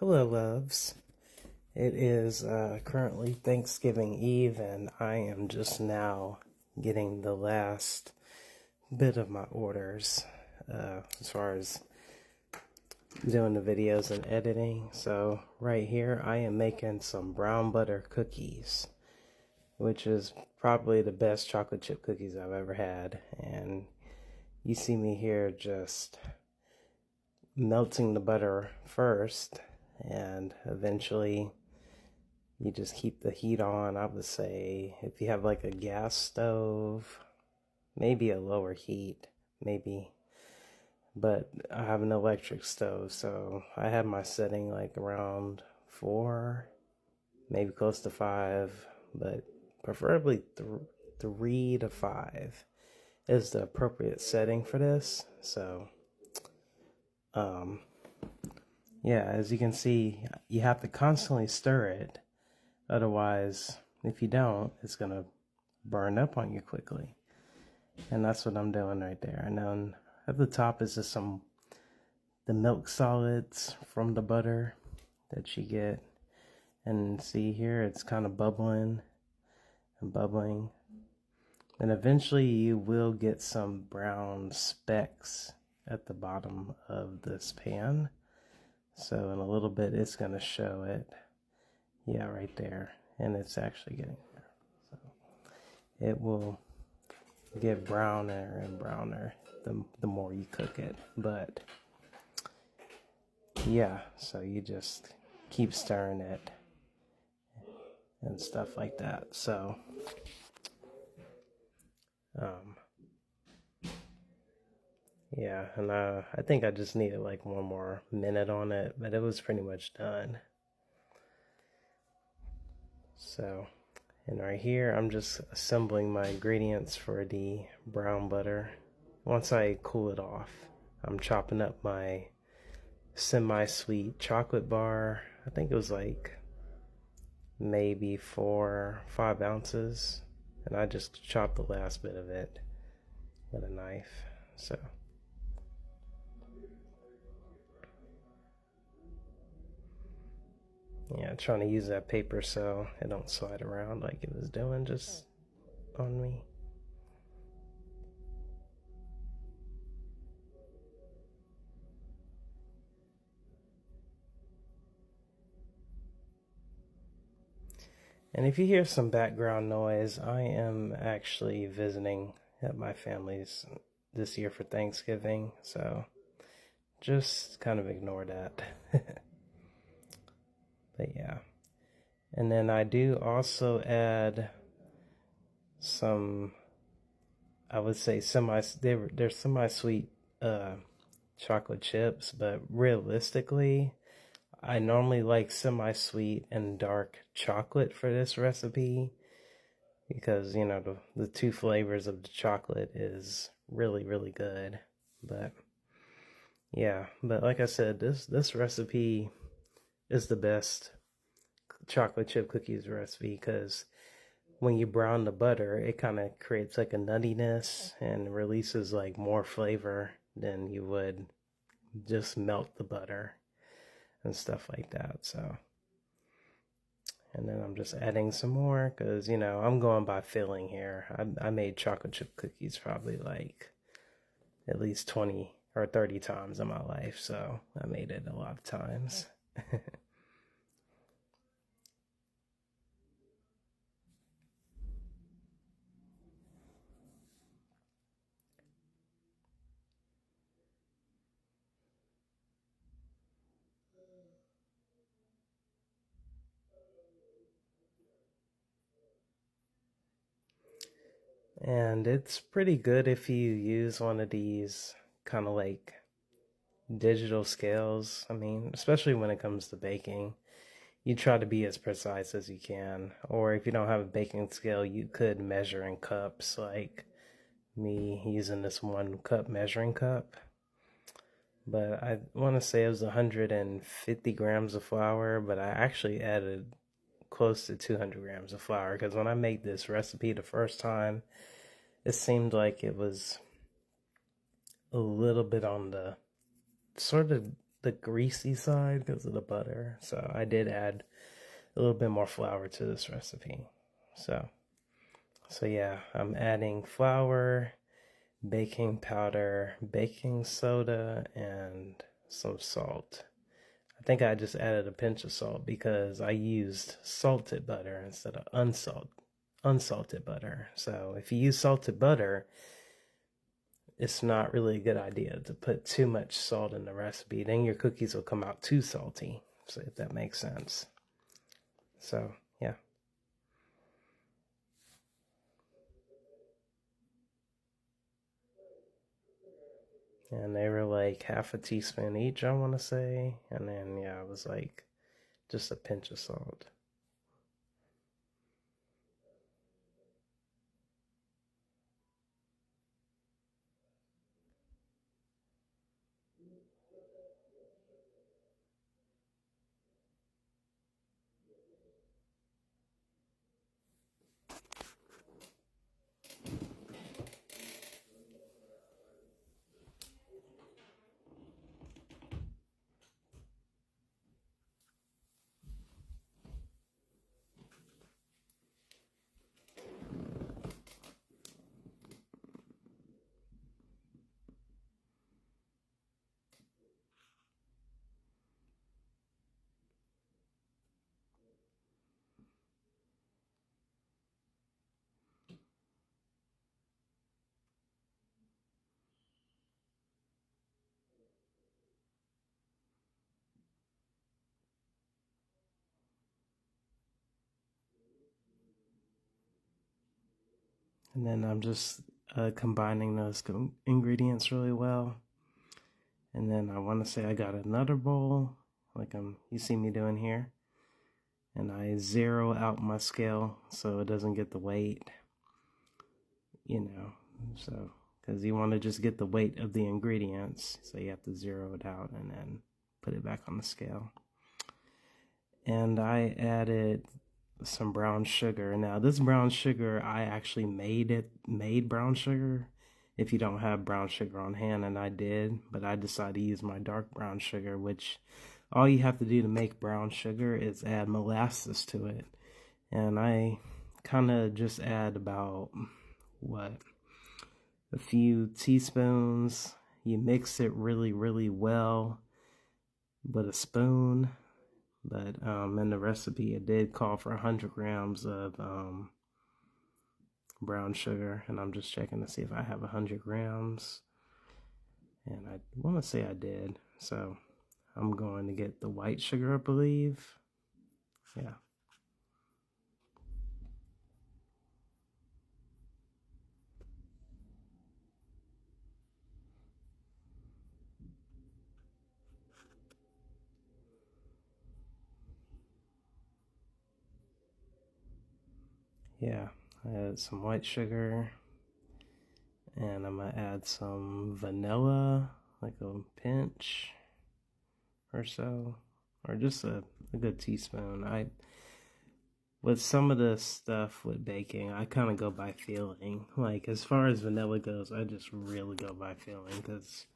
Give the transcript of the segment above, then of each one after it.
Hello, loves. It is currently Thanksgiving Eve, and I am just now getting the last bit of my orders as far as doing the videos and editing. So, right here, I am making some brown butter cookies, which is probably the best chocolate chip cookies I've ever had. And you see me here just melting the butter first, and eventually you just keep the heat on. I would say if you have like a gas stove, maybe a lower heat, maybe. But I have an electric stove, so I have my setting like around 4, maybe close to 5, but preferably 3 to 5 is the appropriate setting for this. So, yeah, as you can see, you have to constantly stir it. Otherwise, if you don't, it's going to burn up on you quickly. And that's what I'm doing right there. And then at the top is just the milk solids from the butter that you get. And see here, it's kind of bubbling and bubbling. And eventually you will get some brown specks at the bottom of this pan. So in a little bit, it's going to show it. Yeah, right there. And it's actually getting there. So it will get browner and browner the more you cook it. But yeah, so you just keep stirring it and stuff like that. So yeah, and I think I just needed like 1 more minute on it, but it was pretty much done. So, and right here, I'm just assembling my ingredients for the brown butter. Once I cool it off, I'm chopping up my semi-sweet chocolate bar. I think it was like maybe 4-5 ounces. And I just chopped the last bit of it with a knife. So, yeah, trying to use that paper so it don't slide around like it was doing just on me. And if you hear some background noise, I am actually visiting at my family's this year for Thanksgiving, so just kind of ignore that. But yeah. And then I do also add some, I would say they're semi-sweet chocolate chips, but realistically, I normally like semi-sweet and dark chocolate for this recipe because, you know, the two flavors of the chocolate is really, really good. But yeah, but like I said, this recipe is the best chocolate chip cookies recipe because when you brown the butter, it kind of creates like a nuttiness and releases like more flavor than you would just melt the butter and stuff like that. So, and then I'm just adding some more because, you know, I'm going by feeling here. I made chocolate chip cookies probably like at least 20 or 30 times in my life, so I made it a lot of times. And it's pretty good if you use one of these kind of like digital scales. I mean, especially when it comes to baking, you try to be as precise as you can. Or if you don't have a baking scale, you could measure in cups, like me using this 1 cup measuring cup. But I want to say it was 150 grams of flour, but I actually added close to 200 grams of flour because when I made this recipe the first time, it seemed like it was a little bit on the sort of the greasy side because of the butter. So I did add a little bit more flour to this recipe. So yeah, I'm adding flour, baking powder, baking soda, and some salt. I think I just added a pinch of salt because I used salted butter instead of unsalted butter. So if you use salted butter, it's not really a good idea to put too much salt in the recipe. Then your cookies will come out too salty. So if that makes sense. So yeah. And they were like half a teaspoon each, I want to say. And then, yeah, it was like just a pinch of salt. And then I'm just combining those ingredients really well. And then I want to say I got another bowl, like you see me doing here. And I zero out my scale so it doesn't get the weight, so because you want to just get the weight of the ingredients, so you have to zero it out and then put it back on the scale. And I added some brown sugar. Now this brown sugar, I actually made brown sugar if you don't have brown sugar on hand, and I did, but I decided to use my dark brown sugar, which all you have to do to make brown sugar is add molasses to it. And I kind of just add about a few teaspoons. You mix it really, really well with a spoon. But in the recipe, it did call for 100 grams of brown sugar, and I'm just checking to see if I have 100 grams. And I want to say I did. So I'm going to get the white sugar, I believe. Yeah. Yeah, I added some white sugar, and I'm gonna add some vanilla, like a pinch or so, or just a good teaspoon. With some of the stuff with baking, I kind of go by feeling. Like, as far as vanilla goes, I just really go by feeling, because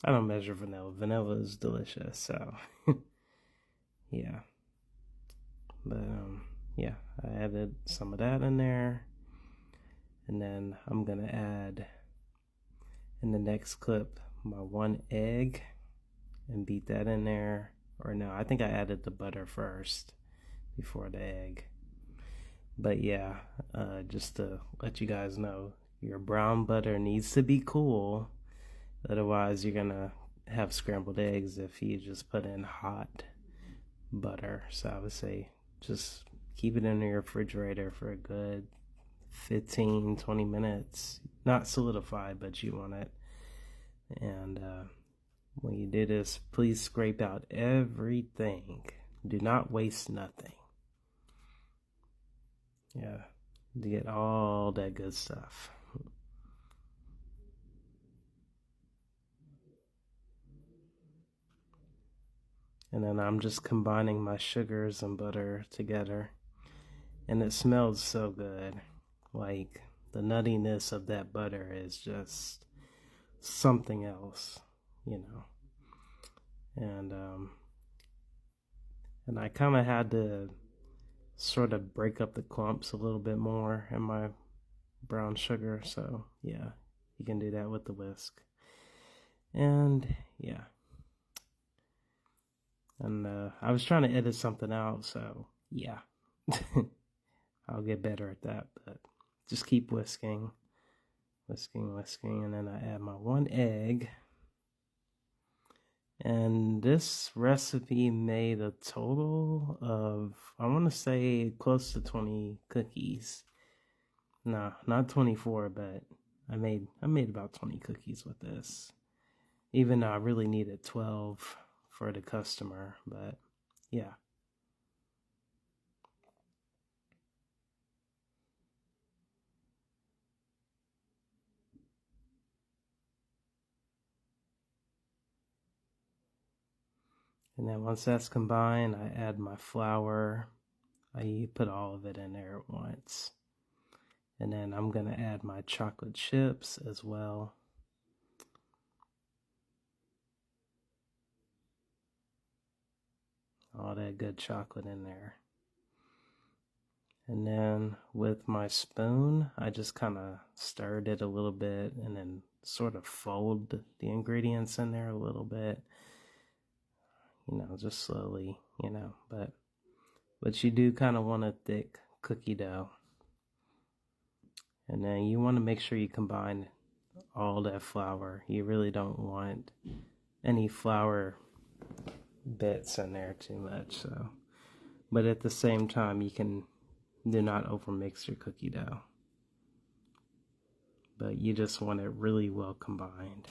I don't measure vanilla. Vanilla is delicious, so yeah. But yeah, I added some of that in there, and then I'm gonna add in the next clip my 1 egg and beat that in there. Or no, I think I added the butter first before the egg. But yeah, just to let you guys know, your brown butter needs to be cool. Otherwise, you're gonna have scrambled eggs if you just put in hot butter. So I would say just keep it in your refrigerator for a good 15-20 minutes. Not solidified, but you want it. And when you do this, please scrape out everything. Do not waste nothing. Yeah, to get all that good stuff. And then I'm just combining my sugars and butter together. And it smells so good. Like, the nuttiness of that butter is just something else, and I kind of had to sort of break up the clumps a little bit more in my brown sugar. So yeah, you can do that with the whisk. And yeah, and I was trying to edit something out, so yeah. I'll get better at that, but just keep whisking, and then I add my 1 egg. And this recipe made a total of, I want to say, close to 20 cookies. Nah, not 24, but I made about 20 cookies with this. Even though I really needed 12 for the customer, but yeah. And then once that's combined, I add my flour. I put all of it in there at once. And then I'm going to add my chocolate chips as well. All that good chocolate in there. And then with my spoon, I just kind of stirred it a little bit and then sort of fold the ingredients in there a little bit. Just slowly, but you do kind of want a thick cookie dough. And then you want to make sure you combine all that flour. You really don't want any flour bits in there too much. So, but at the same time, you can do not overmix your cookie dough. But you just want it really well combined.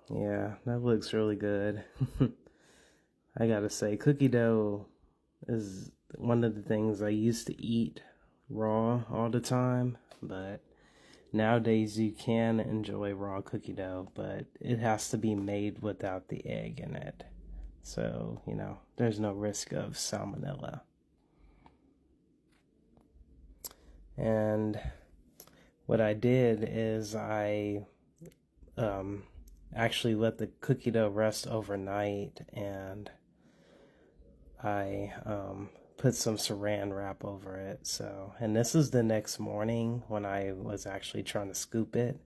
Yeah, that looks really good. I gotta say, cookie dough is one of the things I used to eat raw all the time, but nowadays you can enjoy raw cookie dough, but it has to be made without the egg in it. So, there's no risk of salmonella. And what I did is I actually let the cookie dough rest overnight, and I put some saran wrap over it. So, and this is the next morning when I was actually trying to scoop it,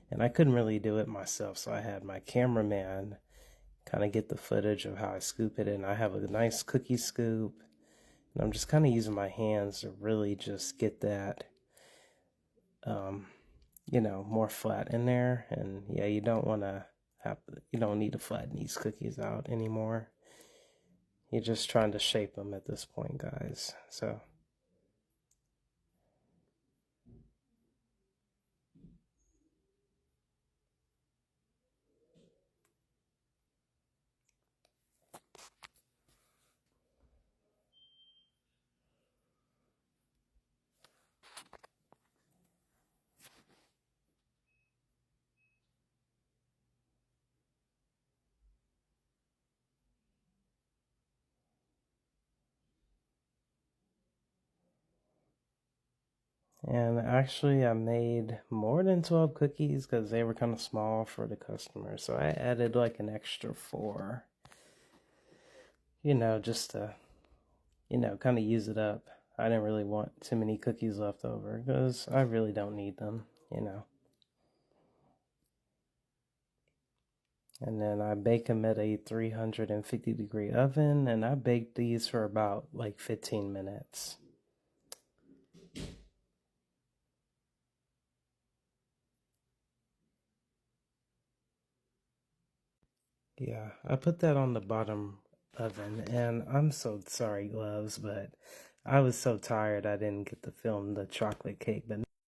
and I couldn't really do it myself, so I had my cameraman kind of get the footage of how I scoop it, and I have a nice cookie scoop, and I'm just kind of using my hands to really just get that more flat in there. And yeah, you don't need to flatten these cookies out anymore. You're just trying to shape them at this point, guys. So and actually, I made more than 12 cookies because they were kind of small for the customer. So I added like an extra 4, just to, kind of use it up. I didn't really want too many cookies left over because I really don't need them. And then I bake them at a 350-degree oven, and I baked these for about like 15 minutes. Yeah, I put that on the bottom oven, and I'm so sorry, Gloves, but I was so tired I didn't get to film the chocolate cake, but